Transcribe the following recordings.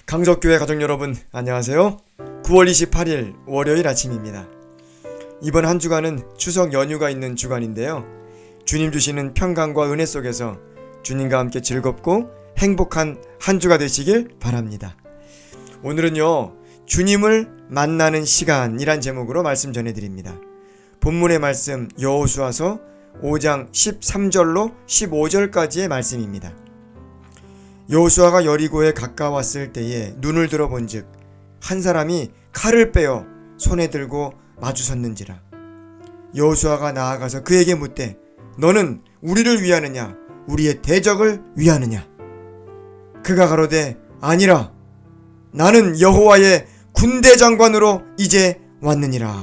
강석교회 가족 여러분, 안녕하세요. 9월 28일 월요일 아침입니다. 이번 한 주간은 추석 연휴가 있는 주간인데요. 주님 주시는 평강과 은혜 속에서 주님과 함께 즐겁고 행복한 한 주가 되시길 바랍니다. 오늘은요, 주님을 만나는 시간이란 제목으로 말씀 전해드립니다. 본문의 말씀 여호수아서 5장 13절로 15절까지의 말씀입니다. 여호수아가 여리고에 가까웠을 때에 눈을 들어본즉 한 사람이 칼을 빼어 손에 들고 마주섰는지라. 여호수아가 나아가서 그에게 묻되 너는 우리를 위하느냐 우리의 대적을 위하느냐. 그가 가로되 아니라 나는 여호와의 군대 장관으로 이제 왔느니라.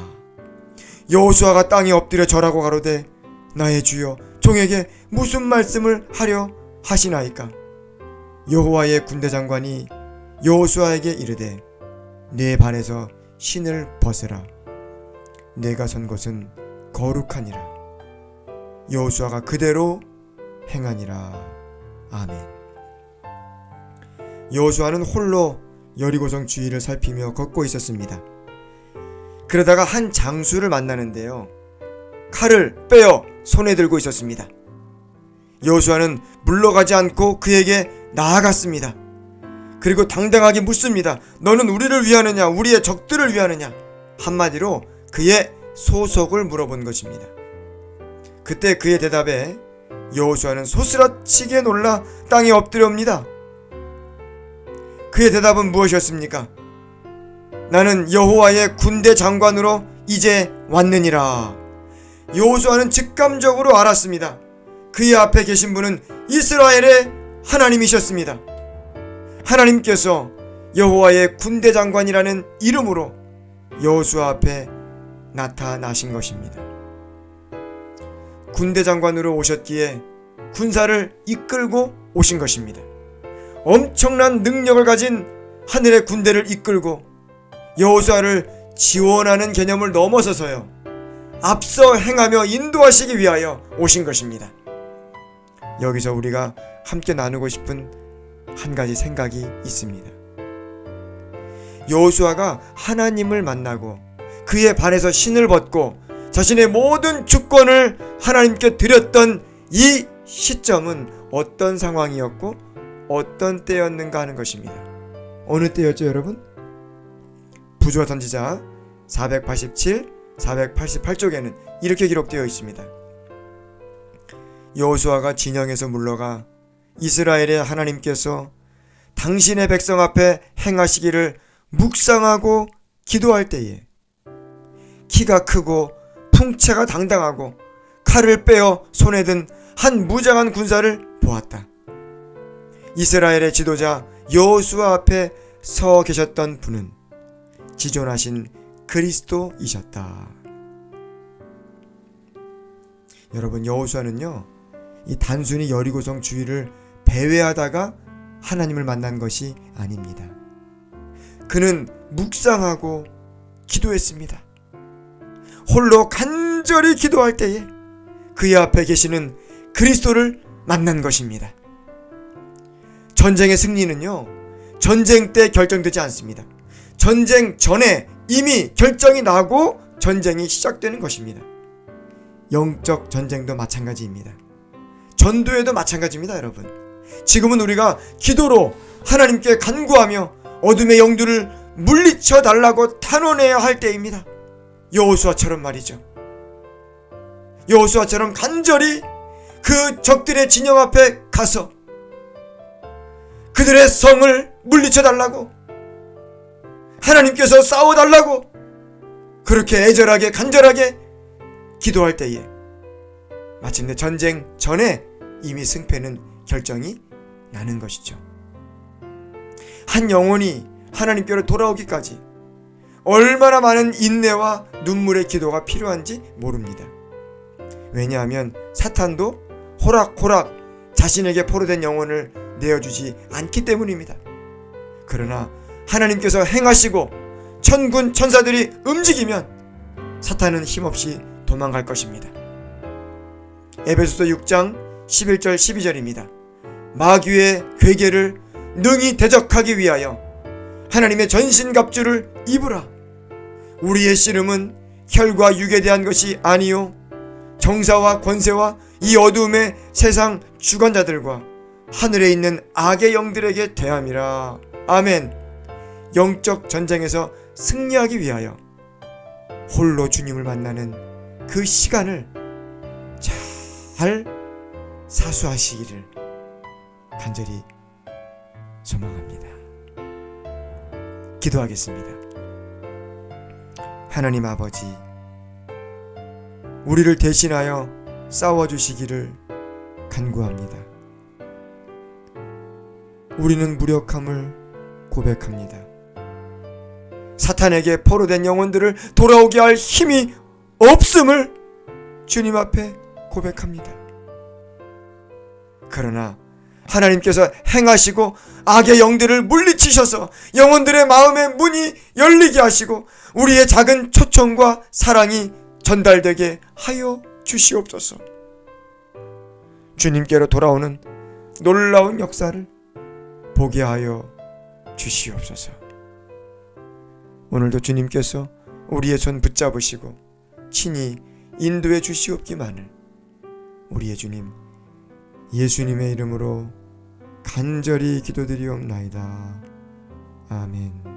여호수아가 땅에 엎드려 절하고 가로되 나의 주여 종에게 무슨 말씀을 하려 하시나이까. 여호와의 군대 장관이 여호수아에게 이르되 네 발에서 신을 벗으라. 내가 선 곳은 거룩하니라. 여호수아가 그대로 행하니라. 아멘. 여호수아는 홀로 여리고성 주위를 살피며 걷고 있었습니다. 그러다가 한 장수를 만나는데요, 칼을 빼어 손에 들고 있었습니다. 여호수아는 물러가지 않고 그에게 나아갔습니다. 그리고 당당하게 묻습니다. 너는 우리를 위하느냐 우리의 적들을 위하느냐. 한마디로 그의 소속을 물어본 것입니다. 그때 그의 대답에 여호수아는 소스라치게 놀라 땅에 엎드려옵니다. 그의 대답은 무엇이었습니까? 나는 여호와의 군대 장관으로 이제 왔느니라. 여호수아는 직감적으로 알았습니다. 그의 앞에 계신 분은 이스라엘의 하나님이셨습니다. 하나님께서 여호와의 군대 장관이라는 이름으로 여호수아 앞에 나타나신 것입니다. 군대 장관으로 오셨기에 군사를 이끌고 오신 것입니다. 엄청난 능력을 가진 하늘의 군대를 이끌고 여호수아를 지원하는 개념을 넘어서서요, 앞서 행하며 인도하시기 위하여 오신 것입니다. 여기서 우리가 함께 나누고 싶은 한 가지 생각이 있습니다. 여호수아가 하나님을 만나고 그의 발에서 신을 벗고 자신의 모든 주권을 하나님께 드렸던 이 시점은 어떤 상황이었고 어떤 때였는가 하는 것입니다. 어느 때였죠, 여러분? 부조와 선지자 487, 488쪽에는 이렇게 기록되어 있습니다. 여호수아가 진영에서 물러가 이스라엘의 하나님께서 당신의 백성 앞에 행하시기를 묵상하고 기도할 때에 키가 크고 풍채가 당당하고 칼을 빼어 손에 든 한 무장한 군사를 보았다. 이스라엘의 지도자 여호수아 앞에 서 계셨던 분은 지존하신 그리스도이셨다. 여러분, 여호수아는요, 이 단순히 여리고성 주위를 배회하다가 하나님을 만난 것이 아닙니다. 그는 묵상하고 기도했습니다. 홀로 간절히 기도할 때에 그의 앞에 계시는 그리스도를 만난 것입니다. 전쟁의 승리는요, 전쟁 때 결정되지 않습니다. 전쟁 전에 이미 결정이 나고 전쟁이 시작되는 것입니다. 영적 전쟁도 마찬가지입니다. 전도에도 마찬가지입니다, 여러분. 지금은 우리가 기도로 하나님께 간구하며 어둠의 영들을 물리쳐 달라고 탄원해야 할 때입니다. 여호수아처럼 말이죠. 여호수아처럼 간절히 그 적들의 진영 앞에 가서 그들의 성을 물리쳐 달라고, 하나님께서 싸워 달라고 그렇게 애절하게 간절하게 기도할 때에 마침내 전쟁 전에 이미 승패는 결정이 나는 것이죠. 한 영혼이 하나님께로 돌아오기까지 얼마나 많은 인내와 눈물의 기도가 필요한지 모릅니다. 왜냐하면 사탄도 호락호락 자신에게 포로된 영혼을 내어주지 않기 때문입니다. 그러나 하나님께서 행하시고 천군 천사들이 움직이면 사탄은 힘없이 도망갈 것입니다. 에베소서 6장 11절 12절입니다. 마귀의 괴계를 능히 대적하기 위하여 하나님의 전신갑주를 입으라. 우리의 씨름은 혈과 육에 대한 것이 아니요 정사와 권세와 이 어두움의 세상 주관자들과 하늘에 있는 악의 영들에게 대함이라. 아멘. 영적 전쟁에서 승리하기 위하여 홀로 주님을 만나는 그 시간을 잘 사수하시기를 간절히 소망합니다. 기도하겠습니다. 하나님 아버지, 우리를 대신하여 싸워주시기를 간구합니다. 우리는 무력함을 고백합니다. 사탄에게 포로된 영혼들을 돌아오게 할 힘이 없음을 주님 앞에 고백합니다. 그러나 하나님께서 행하시고 악의 영들을 물리치셔서 영혼들의 마음의 문이 열리게 하시고 우리의 작은 초청과 사랑이 전달되게 하여 주시옵소서. 주님께로 돌아오는 놀라운 역사를 보게 하여 주시옵소서. 오늘도 주님께서 우리의 손 붙잡으시고 친히 인도해 주시옵기만을 우리의 주님 예수님의 이름으로 간절히 기도드리옵나이다. 아멘.